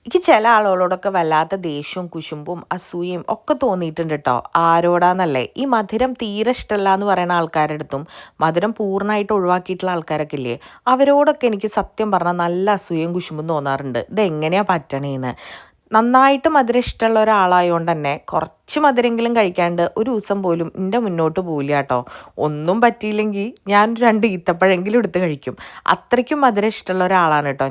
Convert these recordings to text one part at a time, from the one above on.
എനിക്ക് ചില ആളുകളോടൊക്കെ വല്ലാത്ത ദേഷ്യവും കുശുമ്പും അസൂയയും ഒക്കെ തോന്നിയിട്ടുണ്ട് കേട്ടോ. ആരോടാന്നല്ലേ, ഈ മധുരം തീരെ ഇഷ്ടമല്ല എന്ന് പറയുന്ന ആൾക്കാരുടെ അടുത്തും മധുരം പൂർണ്ണമായിട്ട് ഒഴിവാക്കിയിട്ടുള്ള ആൾക്കാരൊക്കെ ഇല്ലേ, അവരോടൊക്കെ എനിക്ക് സത്യം പറഞ്ഞാൽ നല്ല അസൂയയും കുശുമ്പും തോന്നാറുണ്ട്. ഇതെങ്ങനെയാണ് പറ്റണേന്ന്. നന്നായിട്ട് മധുരം ഇഷ്ടമുള്ള ഒരാളായതുകൊണ്ട് തന്നെ കുറച്ച് മധുരെങ്കിലും കഴിക്കാണ്ട് ഒരു ദിവസം പോലും എൻ്റെ മുന്നോട്ട് പോവില്ല കേട്ടോ. ഒന്നും പറ്റിയില്ലെങ്കിൽ ഞാൻ 2 ഈത്തപ്പഴമെങ്കിലും എടുത്ത് കഴിക്കും. അത്രയ്ക്കും മധുരം ഇഷ്ടമുള്ള ഒരാളാണ് കേട്ടോ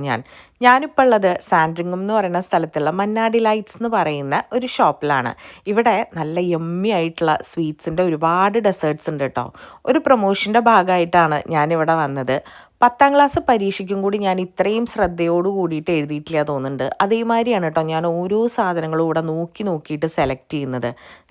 ഞാനിപ്പോൾ ഉള്ളത് സാൻഡ്രിങ്ങം എന്ന് പറയുന്ന സ്ഥലത്തുള്ള മന്നാടി ലൈറ്റ്സ് എന്ന് പറയുന്ന ഒരു ഷോപ്പിലാണ്. ഇവിടെ നല്ല യമ്മി ആയിട്ടുള്ള സ്വീറ്റ്സിൻ്റെ ഒരുപാട് ഡെസേർട്ട്സ് ഉണ്ട് കേട്ടോ. ഒരു പ്രൊമോഷൻ്റെ ഭാഗമായിട്ടാണ് ഞാനിവിടെ വന്നത്. 10ാം ക്ലാസ് പരീക്ഷയ്ക്കും കൂടി ഞാൻ ഇത്രയും ശ്രദ്ധയോട് കൂടിയിട്ട് എഴുതിയിട്ടില്ല തോന്നുന്നുണ്ട്. അതേമാതിരിയാണ് കേട്ടോ ഞാൻ ഓരോ സാധനങ്ങളും ഇവിടെ നോക്കിയിട്ട് സെലക്ട് ചെയ്യുന്നത്.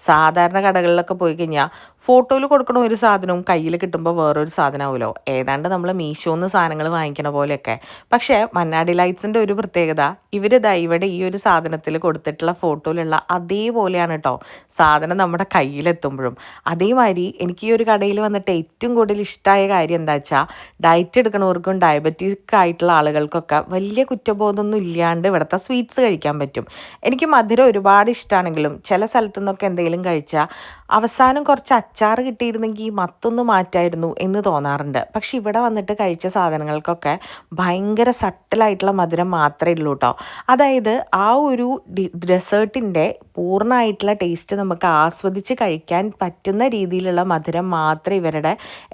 സാധാരണ കടകളിലൊക്കെ പോയി കഴിഞ്ഞാൽ ഫോട്ടോയിൽ കൊടുക്കണ ഒരു സാധനവും കയ്യിൽ കിട്ടുമ്പോൾ വേറൊരു സാധനമാവുമല്ലോ. ഏതാണ്ട് നമ്മൾ മീഷോന്ന് സാധനങ്ങൾ വാങ്ങിക്കണ പോലെയൊക്കെ. പക്ഷേ മന്നാടി ലൈറ്റ്സിൻ്റെ ഒരു പ്രത്യേകത, ഇവിടെ ഈ ഒരു സാധനത്തിൽ കൊടുത്തിട്ടുള്ള ഫോട്ടോയിലുള്ള അതേപോലെയാണ് കേട്ടോ സാധനം നമ്മുടെ കയ്യിലെത്തുമ്പോഴും. അതേമാതിരി എനിക്ക് ഈ ഒരു കടയിൽ വന്നിട്ട് ഏറ്റവും കൂടുതൽ ഇഷ്ടമായ കാര്യം എന്താ വെച്ചാൽ, ഡയറ്റ് എടുക്കണവർക്കും ഡയബറ്റിക് ആയിട്ടുള്ള ആളുകൾക്കൊക്കെ വലിയ കുറ്റബോധമൊന്നും ഇല്ലാണ്ട് ഇവിടുത്തെ സ്വീറ്റ്സ് കഴിക്കാൻ പറ്റും. എനിക്ക് മധുരം ഒരുപാട് ഇഷ്ടമാണെങ്കിലും ചില സ്ഥലത്തു നിന്നൊക്കെ എന്തെങ്കിലും കഴിച്ചാൽ അവസാനം കുറച്ച് അച്ചാർ കിട്ടിയിരുന്നെങ്കിൽ മത്തൊന്ന് മാറ്റായിരുന്നു എന്ന് തോന്നാറുണ്ട്. പക്ഷെ ഇവിടെ വന്നിട്ട് കഴിച്ച സാധനങ്ങൾക്കൊക്കെ ഭയങ്കര സട്ടിലായിട്ടുള്ള മധുരം മാത്രമേ ഉള്ളൂ കേട്ടോ. അതായത് ആ ഒരു ഡെസേർട്ടിൻ്റെ പൂർണ്ണമായിട്ടുള്ള ടേസ്റ്റ് നമുക്ക് ആസ്വദിച്ച് കഴിക്കാൻ പറ്റുന്ന രീതിയിലുള്ള മധുരം മാത്രമേ ഇവരുടെ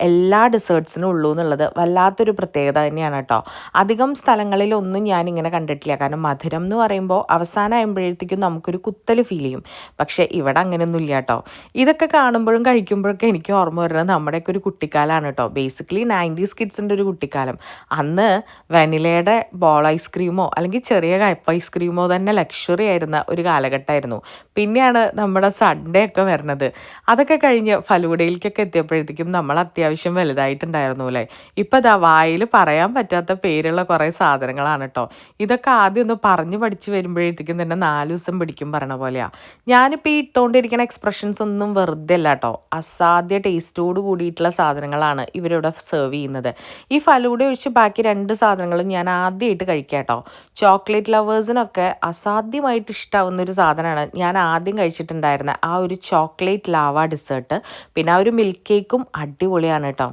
എല്ലാ ഡെസേർട്ട്സിനും ഉള്ളൂ എന്നുള്ളത് വല്ലാത്തൊരു പ്രത്യേകത തന്നെയാണ് കേട്ടോ. അധികം സ്ഥലങ്ങളിലൊന്നും ഞാനിങ്ങനെ കണ്ടിട്ടില്ല. കാരണം മധുരം എന്ന് പറയുമ്പോൾ അവസാനമാകുമ്പോഴത്തേക്കും നമുക്കൊരു കുത്തൽ ഫീൽ ചെയ്യും. പക്ഷേ ഇവിടെ അങ്ങനെയൊന്നും ഇല്ല കേട്ടോ. ഇതൊക്കെ കാണുമ്പോഴും കഴിക്കുമ്പോഴൊക്കെ എനിക്ക് ഓർമ്മ വരുന്നത് നമ്മുടെയൊക്കെ ഒരു കുട്ടിക്കാലമാണ് കേട്ടോ. ബേസിക്കലി 90s കിഡ്സിൻ്റെ ഒരു കുട്ടിക്കാലം. അന്ന് വനിലയുടെ ബോൾ ഐസ്ക്രീമോ അല്ലെങ്കിൽ ചെറിയ കപ്പ് ഐസ്ക്രീമോ തന്നെ ലക്ഷറി ആയിരുന്ന ഒരു കാലഘട്ടമായിരുന്നു. പിന്നെയാണ് നമ്മുടെ സൺഡേ ഒക്കെ വരുന്നത്. അതൊക്കെ കഴിഞ്ഞ് ഫലൂഡയിലേക്കൊക്കെ എത്തിയപ്പോഴത്തേക്കും നമ്മൾ അത്യാവശ്യം വലുതായിട്ടുണ്ടായിരുന്നു അല്ലേ. ഇപ്പം ദാ വായിൽ പറയാൻ പറ്റാത്ത പേരുള്ള കുറേ സാധനങ്ങളാണ് കേട്ടോ. ഇതൊക്കെ ആദ്യം ഒന്ന് പറഞ്ഞു പഠിച്ച് വരുമ്പോഴത്തേക്കും തന്നെ 4 ദിവസം പിടിക്കും പറയണ പോലെയാണ്. ഞാനിപ്പോൾ ഈ ഇട്ടുകൊണ്ടിരിക്കുന്ന എക്സ്പ്രഷൻസ് ഒന്നും വെറുതെ അല്ല കേട്ടോ. അസാധ്യ ടേസ്റ്റോട് കൂടിയിട്ടുള്ള സാധനങ്ങളാണ് ഇവരിവിടെ സെർവ് ചെയ്യുന്നത്. ഈ ഫലൂഡ ഒഴിച്ച് ബാക്കി 2 സാധനങ്ങളും ഞാൻ ആദ്യമായിട്ട് കഴിക്കാം കേട്ടോ. ചോക്ലേറ്റ് ലവേഴ്സിനൊക്കെ അസാധ്യമായിട്ട് ഇഷ്ടമാവുന്ന ഒരു സാധനമാണ് ഞാൻ ആദ്യം കഴിച്ചിട്ടുണ്ടായിരുന്നത്, ആ ഒരു ചോക്ലേറ്റ് ലാവ ഡെസേർട്ട്. പിന്നെ ആ ഒരു മിൽക്ക് കേക്കും അടിപൊളിയാണ് കേട്ടോ.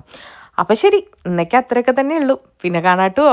അപ്പം ശരി, ഇന്നേക്ക് അത്രയൊക്കെ തന്നെ ഉള്ളൂ. പിന്നെ കാണാട്ടോ.